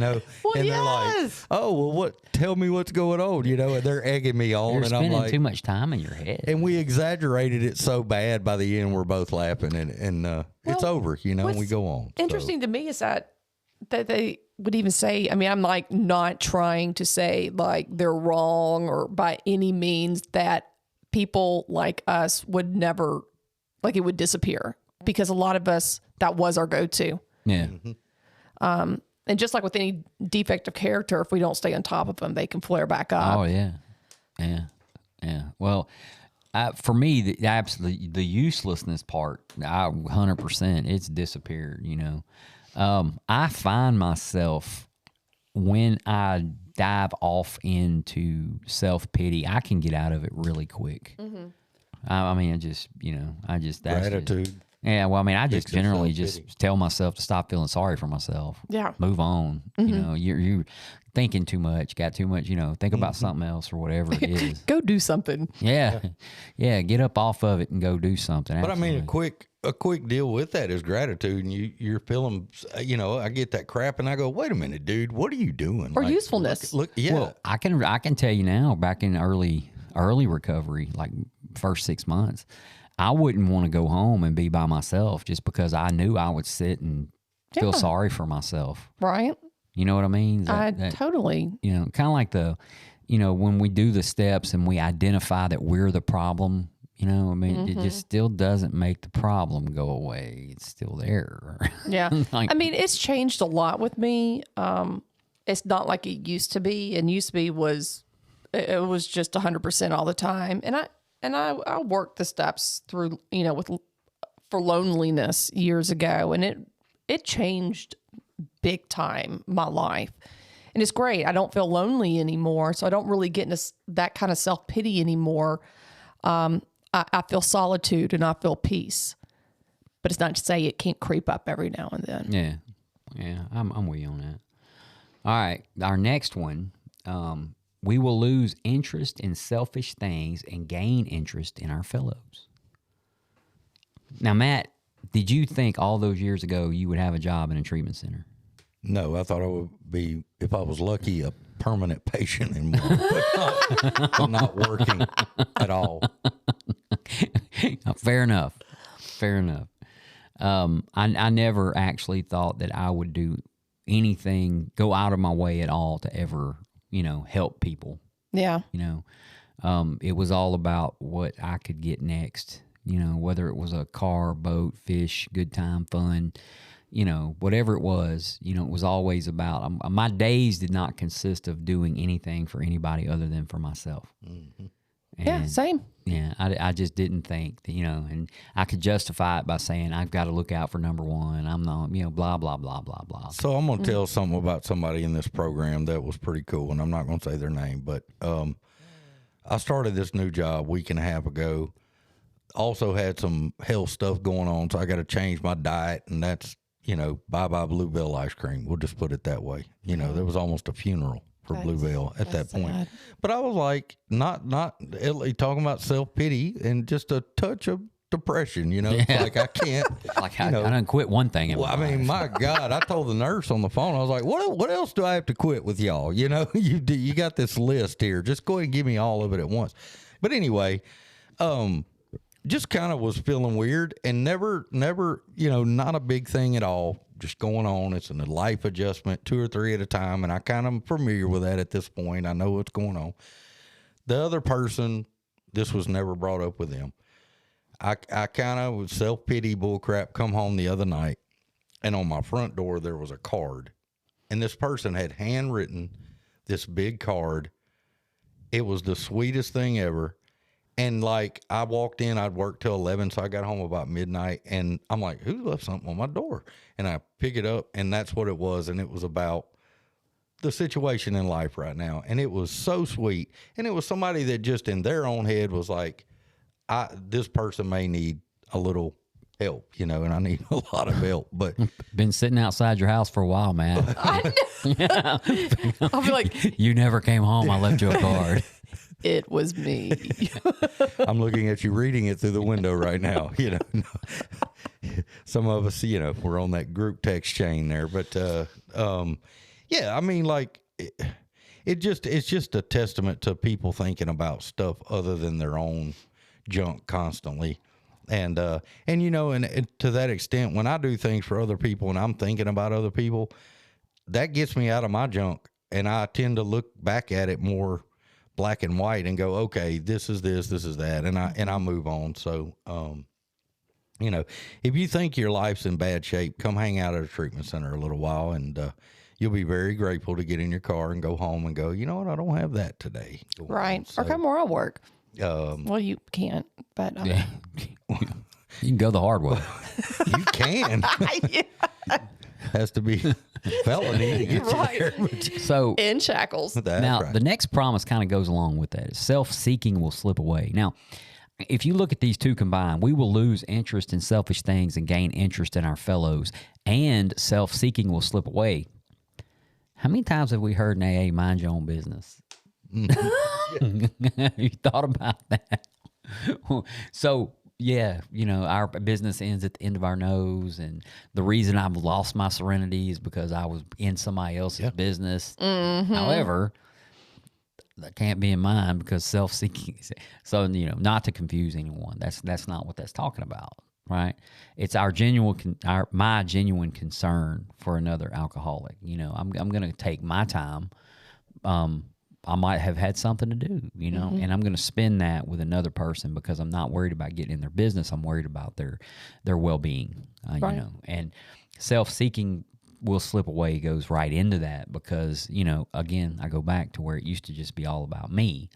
and they're like, "Oh, well, what? Tell me what's going on," And they're egging me on, You're and I'm like, too much time in your head. And we exaggerated it so bad. By the end, we're both laughing, and it's over, and we go on. Interesting to me is that that they would even say, I mean, I'm like not trying to say like they're wrong or by any means that people like us would never, like it would disappear, because a lot of us, that was our go-to. Yeah. And just like with any defect of character, if we don't stay on top of them, they can flare back up. Oh yeah. Well, for me, the uselessness part, 100%, it's disappeared. You know, I find myself when I dive off into self-pity, I can get out of it really quick. Mm-hmm. I mean, that's gratitude. Yeah, well, I mean, I just generally just tell myself to stop feeling sorry for myself. Yeah. Move on. Mm-hmm. You know, you're thinking too much, got too much, you know, think about something else or whatever it is. Go do something. Yeah. Yeah, get up off of it and go do something. But Absolutely. I mean, a quick deal with that is gratitude. And you're feeling, you know, I get that crap and I go, wait a minute, dude, what are you doing? Or usefulness. Look, yeah. Well, I can tell you now, back in early recovery, like first 6 months, I wouldn't want to go home and be by myself just because I knew I would sit and feel sorry for myself. Right. You know what I mean? Totally. You know, kind of like when we do the steps and we identify that we're the problem, you know, I mean, it just still doesn't make the problem go away. It's still there. Yeah. I mean, it's changed a lot with me. It's not like it used to be. And used to be it was just 100% all the time. And I worked the steps through, you know, for loneliness years ago, and it changed big time my life. And it's great. I don't feel lonely anymore, so I don't really get into that kind of self-pity anymore. I feel solitude and I feel peace. But it's not to say it can't creep up every now and then. Yeah, I'm with you on that. All right, our next one. We will lose interest in selfish things and gain interest in our fellows. Now, Matt, did you think all those years ago you would have a job in a treatment center? No, I thought I would be, if I was lucky, a permanent patient in one, but not working at all. Fair enough. I never actually thought that I would do anything, go out of my way at all to ever, you know, help people. Yeah. You know, it was all about what I could get next, you know, whether it was a car, boat, fish, good time, fun, you know, whatever it was, you know, it was always about, my days did not consist of doing anything for anybody other than for myself. Mm-hmm. Yeah, same. Yeah, I just didn't think that, you know, and I could justify it by saying I've got to look out for number one. I'm not, you know, blah, blah, blah, blah, blah. So I'm going to tell something about somebody in this program that was pretty cool, and I'm not going to say their name, but I started this new job a week and a half ago. Also had some health stuff going on, so I got to change my diet, and that's, you know, bye-bye Bluebell ice cream. We'll just put it that way. You know, there was almost a funeral for Bluebell at that point. Sad. But I was like, not talking about self-pity and just a touch of depression, you know. Yeah. It's like I can't. Like I done quit one thing in my life. I mean, my God, I told the nurse on the phone, I was like, what else do I have to quit with y'all? You know, you got this list here. Just go ahead and give me all of it at once. But anyway, just kind of was feeling weird and never, you know, not a big thing at all. Just going on. It's a life adjustment, 2 or 3 at a time. And I kind of am familiar with that at this point. I know what's going on. The other person, this was never brought up with them. I kind of with self-pity bullcrap come home the other night, and on my front door there was a card. And this person had handwritten this big card. It was the sweetest thing ever. And like I walked in, I'd worked till 11, so I got home about midnight, and I'm like, who left something on my door? And I pick it up, and that's what it was. And it was about the situation in life right now. And it was so sweet. And it was somebody that just in their own head was like, this person may need a little help, you know, and I need a lot of help. But been sitting outside your house for a while, man. I know. I'll be like, you never came home. I left you a card. It was me. I'm looking at you reading it through the window right now. You know, some of us, you know, we're on that group text chain there. But yeah, I mean, like it's just a testament to people thinking about stuff other than their own junk constantly. And you know, and to that extent, when I do things for other people and I'm thinking about other people, that gets me out of my junk, and I tend to look back at it more black and white and go, okay, this is that, and I move on. So, you know, if you think your life's in bad shape, come hang out at a treatment center a little while, and you'll be very grateful to get in your car and go home and go, you know what, I don't have that today. Right. So, or come where I work. Well, you can't, but Yeah. You can go the hard way. you can. Has to be felony to get Right. you there. So in shackles. That's now right. the next promise kind of goes along with that. Self-seeking will slip away. Now, if you look at these two combined, we will lose interest in selfish things and gain interest in our fellows, and self-seeking will slip away. How many times have we heard in AA, mind your own business? You thought about that? So, yeah, you know, our business ends at the end of our nose, and the reason I've lost my serenity is because I was in somebody else's business. However, that can't be in mine because self-seeking. So, you know, not to confuse anyone, that's not what that's talking about, right? It's our my genuine concern for another alcoholic. You know, I'm going to take my time. I might have had something to do, you know, and I'm going to spend that with another person because I'm not worried about getting in their business. I'm worried about their well-being, Right. you know, and self-seeking will slip away, goes right into that because, you know, again, I go back to where it used to just be all about me.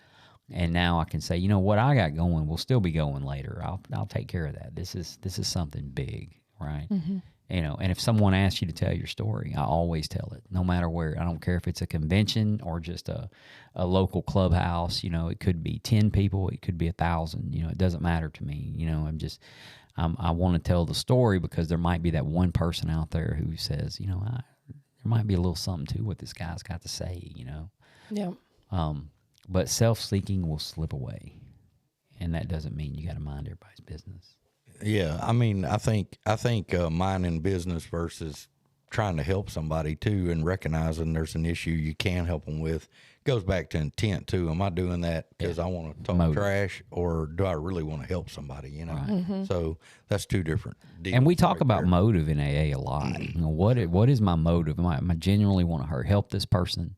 And now I can say, you know, what I got going will still be going later. I'll take care of that. This is something big, right? You know, and if someone asks you to tell your story, I always tell it, no matter where. I don't care if it's a convention or just a local clubhouse. You know, it could be 10 people, it could be 1,000. You know, it doesn't matter to me. You know, I want to tell the story because there might be that one person out there who says, you know, there might be a little something to what this guy's got to say. You know, Yeah. but self-seeking will slip away, and that doesn't mean you got to mind everybody's business. Yeah, I mean, I think minding business versus trying to help somebody too, and recognizing there's an issue you can help them with, goes back to intent too. Am I doing that because I want to talk Motive. trash, or do I really want to help somebody? You know, so that's two different deals. And we talk right about there. motive in AA a lot. You know, what is my motive? Am I genuinely want to help this person?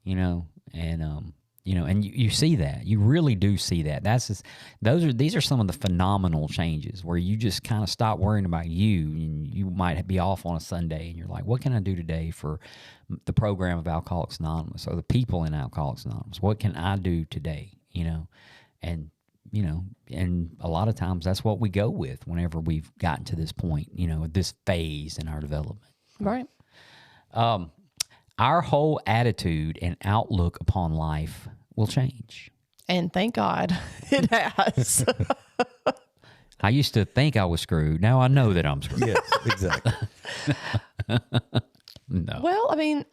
You know, and you know, and you see that. You really do see that. These are some of the phenomenal changes where you just kind of stop worrying about you, and you might be off on a Sunday, and you're like, what can I do today for the program of Alcoholics Anonymous or the people in Alcoholics Anonymous? What can I do today? You know, and you know, and a lot of times that's what we go with whenever we've gotten to this point. You know, this phase in our development. Right. Our whole attitude and outlook upon life will change. And thank God it has. I used to think I was screwed. Now I know that I'm screwed. Yes, exactly. No. Well, I mean,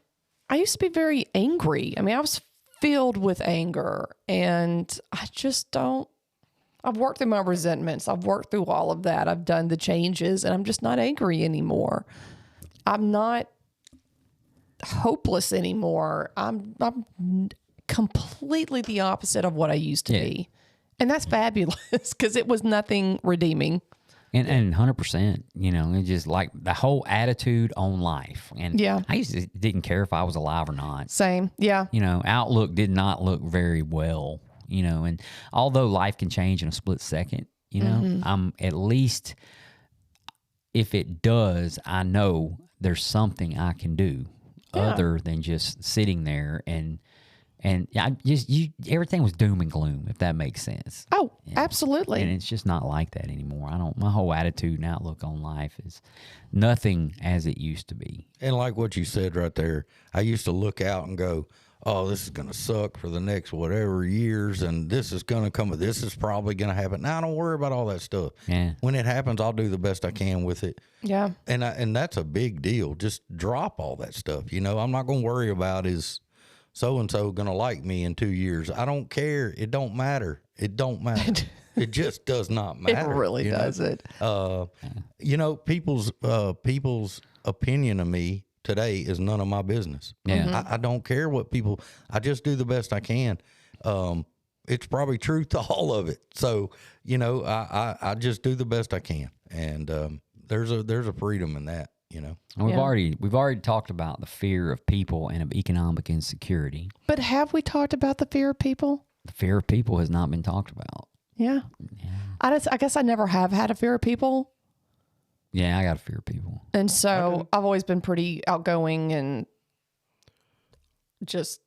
I used to be very angry. I mean, I was filled with anger, and I just don't. I've worked through my resentments. I've worked through all of that. I've done the changes, and I'm just not angry anymore. I'm not hopeless anymore. I'm completely the opposite of what I used to be. And that's fabulous because it was nothing redeeming. And 100%, you know, it's just like the whole attitude on life. And Yeah. I used to didn't care if I was alive or not. Same. Yeah. You know, outlook did not look very well, you know, and although life can change in a split second, you know, I'm at least, if it does, I know there's something I can do other than just sitting there and I everything was doom and gloom, if that makes sense. Oh, absolutely. And it's just not like that anymore. My whole attitude and outlook on life is nothing as it used to be. And like what you said right there, I used to look out and go, oh, this is going to suck for the next whatever years, and this is going to come, this is probably going to happen. Now, don't worry about all that stuff. Yeah. When it happens, I'll do the best I can with it. Yeah. And that's a big deal. Just drop all that stuff. You know, I'm not going to worry about is so-and-so going to like me in 2 years. I don't care. It don't matter. It don't matter. It just does not matter. It really doesn't. You know, people's opinion of me today is none of my business. Yeah. I don't care what people, I just do the best I can. It's probably truth to all of it. So, you know, I just do the best I can. And there's a freedom in that. you know. And we've already talked about the fear of people and of economic insecurity. But have we talked about the fear of people? The fear of people has not been talked about. Yeah. I guess I never have had a fear of people. Yeah, I got a fear of people. And so I've always been pretty outgoing and just.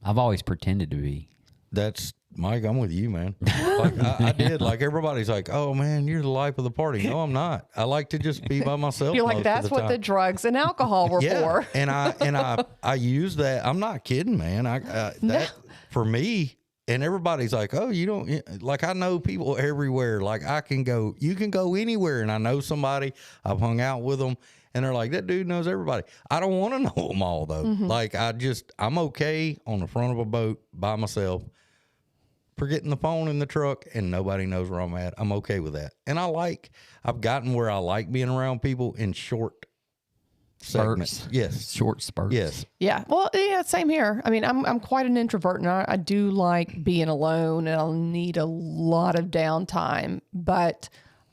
I've always pretended to be. That's Mike. I'm with you, man. Like I did. Like everybody's like, "Oh man, you're the life of the party." No, I'm not. I like to just be by myself. You're like, that's what the drugs and alcohol were for. and I use that. I'm not kidding, man. That for me. And everybody's like, "Oh, you don't like." I know people everywhere. Like you can go anywhere, and I know somebody. I've hung out with them, and they're like, "That dude knows everybody." I don't want to know them all though. Mm-hmm. Like I'm okay on the front of a boat by myself, forgetting the phone in the truck, and nobody knows where I'm at. I'm okay with that, and I've gotten where I like being around people in short segments. Yes, short spurts. Yes. Yeah. Well, yeah, same here. I mean, I'm quite an introvert, and I do like being alone, and I'll need a lot of downtime, but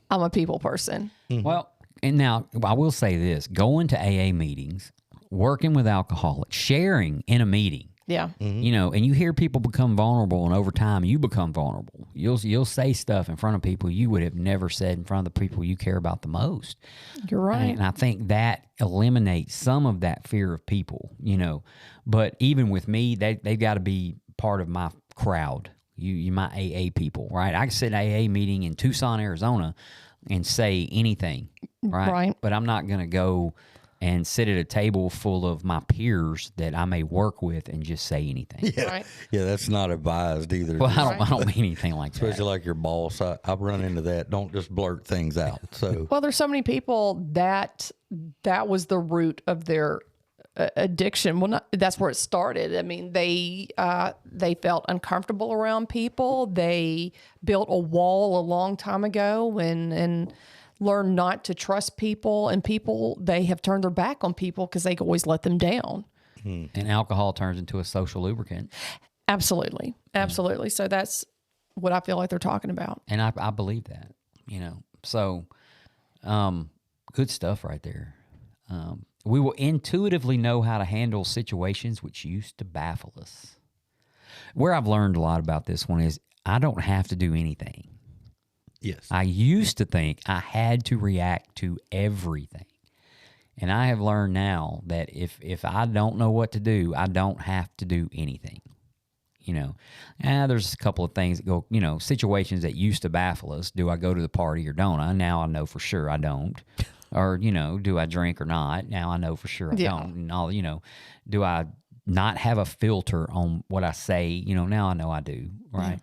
I'm a people person. Mm-hmm. Well, and now I will say this, going to AA meetings, working with alcoholics, sharing in a meeting. Yeah. Mm-hmm. You know, and you hear people become vulnerable, and over time you become vulnerable. You'll say stuff in front of people you would have never said in front of the people you care about the most. You're right. And I think that eliminates some of that fear of people, you know. But even with me, they've got to be part of my crowd. You my AA people, right? I can sit in an AA meeting in Tucson, Arizona and say anything, right? Right. But I'm not going to go and sit at a table full of my peers that I may work with and just say anything. Yeah. Right. Yeah, that's not advised either. Well, I don't mean anything like that. Especially like your boss. I've run into that. Don't just blurt things out. So Well, there's so many people that was the root of their addiction. Well, that's where it started. I mean, they felt uncomfortable around people. They built a wall a long time ago and learned not to trust people. And people, they have turned their back on people because they always let them down. And alcohol turns into a social lubricant. Absolutely. Absolutely. So that's what I feel like they're talking about. And I believe that, you know. So, good stuff right there. We will intuitively know how to handle situations which used to baffle us. Where I've learned a lot about this one is I don't have to do anything. yes. I used to think I had to react to everything. And I have learned now that if I don't know what to do, I don't have to do anything. You know, there's a couple of things that go, you know, situations that used to baffle us. Do I go to the party or don't I? Now I know for sure I don't. Or, you know, do I drink or not? Now I know for sure I don't. And all, you know, do I not have a filter on what I say? You know, now I know I do, right?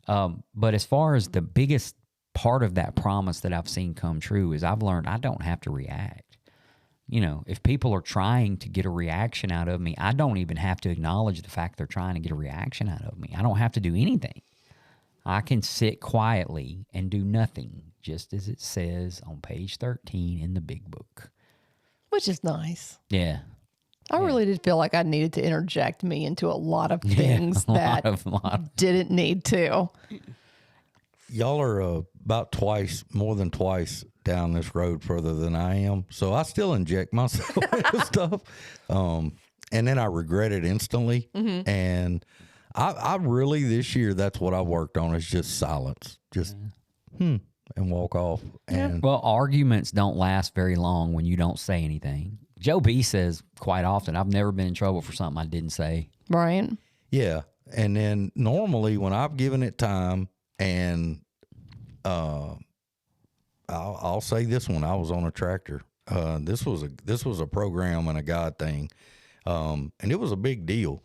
But as far as the biggest part of that promise that I've seen come true is I've learned I don't have to react. You know, if people are trying to get a reaction out of me, I don't even have to acknowledge the fact they're trying to get a reaction out of me. I don't have to do anything. I can sit quietly and do nothing, just as it says on page 13 in the big book. Which is nice. Yeah. I really did feel like I needed to interject me into a lot of things that didn't need to. Y'all are about more than twice down this road further than I am. So I still inject myself into stuff. And then I regret it instantly. Mm-hmm. And I really, this year, that's what I worked on is just silence. Just, and walk off. And Well, arguments don't last very long when you don't say anything. Joe B says quite often, I've never been in trouble for something I didn't say. Right. yeah. And then normally when I've given it time and I'll say this one, I was on a tractor. This was a program and a God thing. And it was a big deal.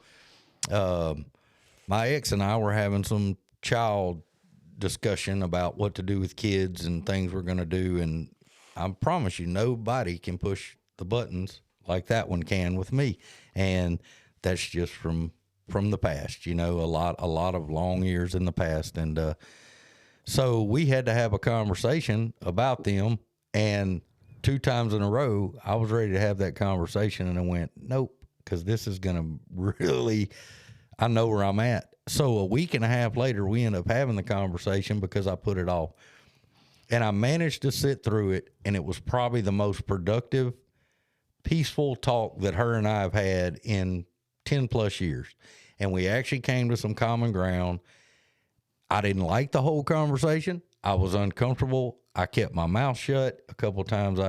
My ex and I were having some child discussion about what to do with kids and things we're going to do. And I promise you, nobody can push the buttons like that one can with me. And that's just from the past, you know, a lot of long years in the past. And, so we had to have a conversation about them, and 2 times in a row, I was ready to have that conversation, and I went, nope, because this is going to really, I know where I'm at. So a week and a half later, we ended up having the conversation because I put it off. And I managed to sit through it, and it was probably the most productive peaceful talk that her and I have had in 10 plus years. And we actually came to some common ground. I didn't like the whole conversation. I was uncomfortable. I kept my mouth shut a couple of times.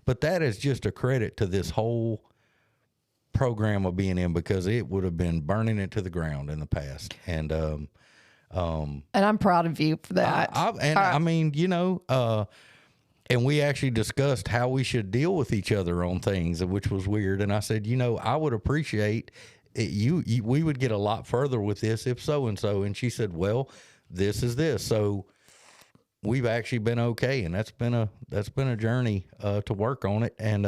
But that is just a credit to this whole program of being in, because it would have been burning it to the ground in the past. And I'm proud of you for that. I mean, and we actually discussed how we should deal with each other on things, which was weird. And I said, I would appreciate it. We would get a lot further with this if so-and-so. And she said, well, this is this. So we've actually been okay. And that's been a journey, to work on it. And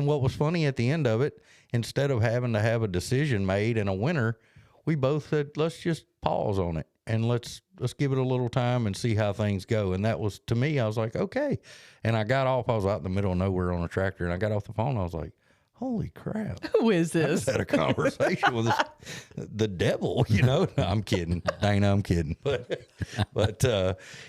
what was funny at the end of it, instead of having to have a decision made and a winner, we both said, let's just pause on it and let's give it a little time and see how things go. And that was, to me, I was like, okay. And I got off. I was out in the middle of nowhere on a tractor, and I got off the phone. I was like, holy crap. Who is this? I just had a conversation with the devil, No, I'm kidding. Dana, I'm kidding. But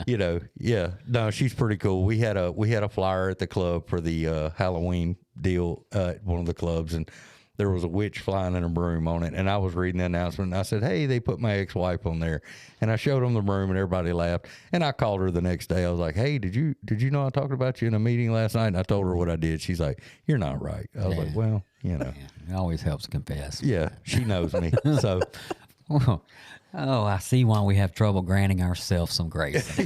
yeah. No, she's pretty cool. We had a flyer at the club for the Halloween deal at one of the clubs, and there was a witch flying in a broom on it. And I was reading the announcement, and I said, hey, they put my ex-wife on there. And I showed them the broom, and everybody laughed. And I called her the next day. I was like, hey, did you know I talked about you in a meeting last night? And I told her what I did. She's like, you're not right. I was like, well, Yeah, it always helps to confess. Yeah, she knows me. So, I see why we have trouble granting ourselves some grace.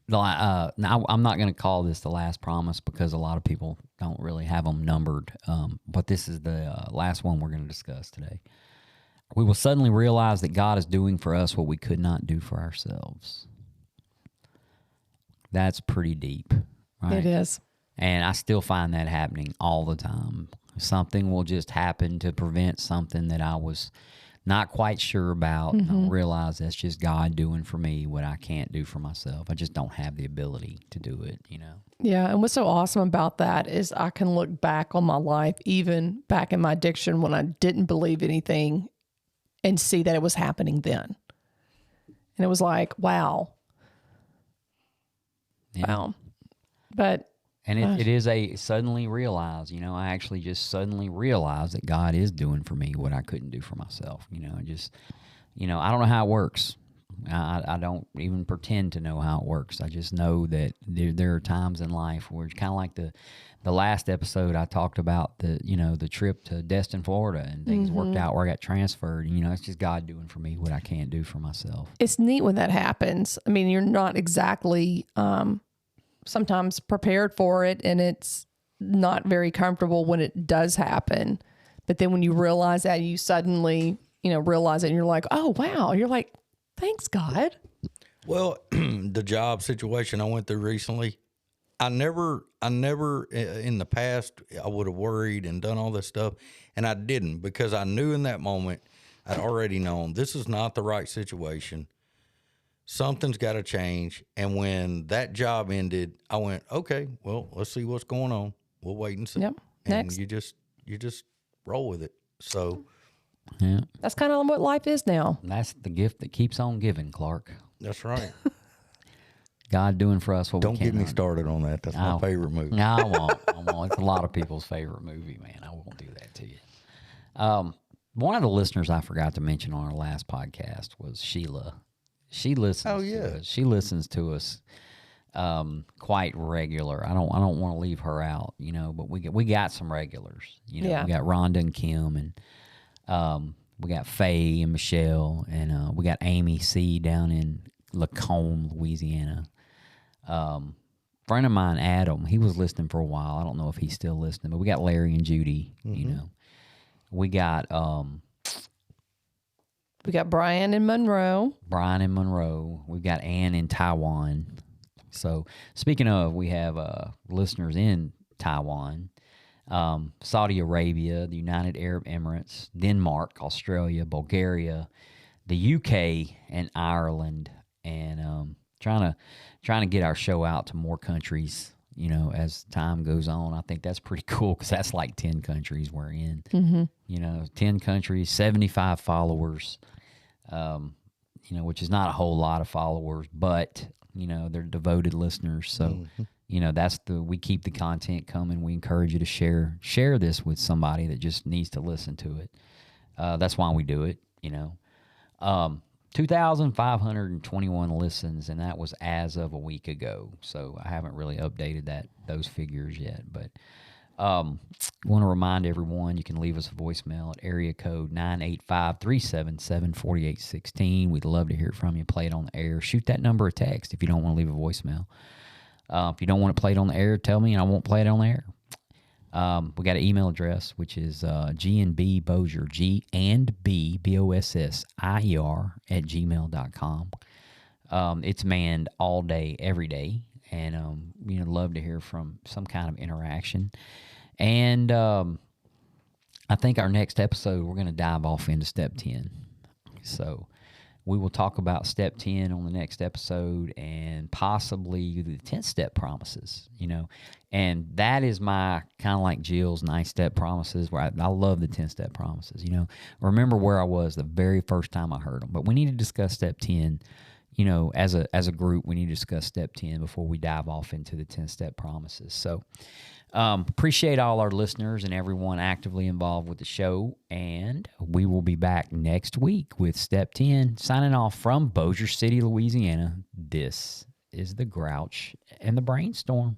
Now, I'm not going to call this the last promise, because a lot of people don't really have them numbered. But this is the last one we're going to discuss today. We will suddenly realize that God is doing for us what we could not do for ourselves. That's pretty deep, right? It is. And I still find that happening all the time. Something will just happen to prevent something that I was not quite sure about. Mm-hmm. And I realize that's just God doing for me what I can't do for myself. I just don't have the ability to do it, Yeah, and what's so awesome about that is I can look back on my life, even back in my addiction when I didn't believe anything, and see that it was happening then. And it was like, wow. Yeah. Wow. But And it is a suddenly realize, I actually just suddenly realized that God is doing for me what I couldn't do for myself. I don't know how it works. I don't even pretend to know how it works. I just know that there are times in life where it's kind of like the last episode I talked about the trip to Destin, Florida, and things worked out where I got transferred. It's just God doing for me what I can't do for myself. it's neat when that happens. I mean, you're not exactly sometimes prepared for it, and it's not very comfortable when it does happen. But then when you realize that, you suddenly, realize it, and you're like, oh, wow. You're like, thanks, God. well, the job situation I went through recently, I never in the past, I would have worried and done all this stuff. And I didn't, because I knew in that moment, I'd already known this is not the right situation. Something's got to change. And when that job ended, I went, okay, well, let's see what's going on. We'll wait and see. Yep. And Next. you just roll with it. So Yeah, That's kind of what life is now. that's the gift that keeps on giving, Clark. that's right. God doing for us what Don't we get me cannot. started on that. That's my favorite movie. No, I won't. It's a lot of people's favorite movie, man. I won't do that to you. One of the listeners I forgot to mention on our last podcast was Sheila. She listens. Oh, yeah. To us. She listens to us quite regular. I don't want to leave her out, but we got some regulars. Yeah. We got Rhonda and Kim, and we got Faye and Michelle, and we got Amy C down in Lacombe, Louisiana. Friend of mine, Adam, he was listening for a while. I don't know if he's still listening, but we got Larry and Judy. We got Brian in Monroe. Brian in Monroe. We've got Ann in Taiwan. So speaking of, we have listeners in Taiwan, Saudi Arabia, the United Arab Emirates, Denmark, Australia, Bulgaria, the UK, and Ireland, and trying to get our show out to more countries. As time goes on, I think that's pretty cool, because that's like 10 countries we're in. 10 countries, 75 followers. which is not a whole lot of followers, but, they're devoted listeners. So, we keep the content coming. We encourage you to share this with somebody that just needs to listen to it. That's why we do it, 2,521 listens, and that was as of a week ago. So I haven't really updated those figures yet, but want to remind everyone you can leave us a voicemail at area code 985-377-4816. We'd love to hear from you. Play it on the air. Shoot that number a text if you don't want to leave a voicemail. If you don't want to play it on the air, tell me and I won't play it on the air. We got an email address, which is GandBBossier, GandBBossier @gmail.com. It's manned all day, every day, and love to hear from some kind of interaction. And I think our next episode, we're going to dive off into Step 10. So we will talk about Step 10 on the next episode and possibly the 10-step promises, And that is my kind of like Jill's 9-step promises, where I love the 10-step promises, Remember where I was the very first time I heard them. But we need to discuss Step 10, as a group. We need to discuss Step 10 before we dive off into the 10-step promises. So appreciate all our listeners and everyone actively involved with the show. And we will be back next week with Step 10. Signing off from Bossier City, Louisiana. This is the Grouch and the Brainstorm.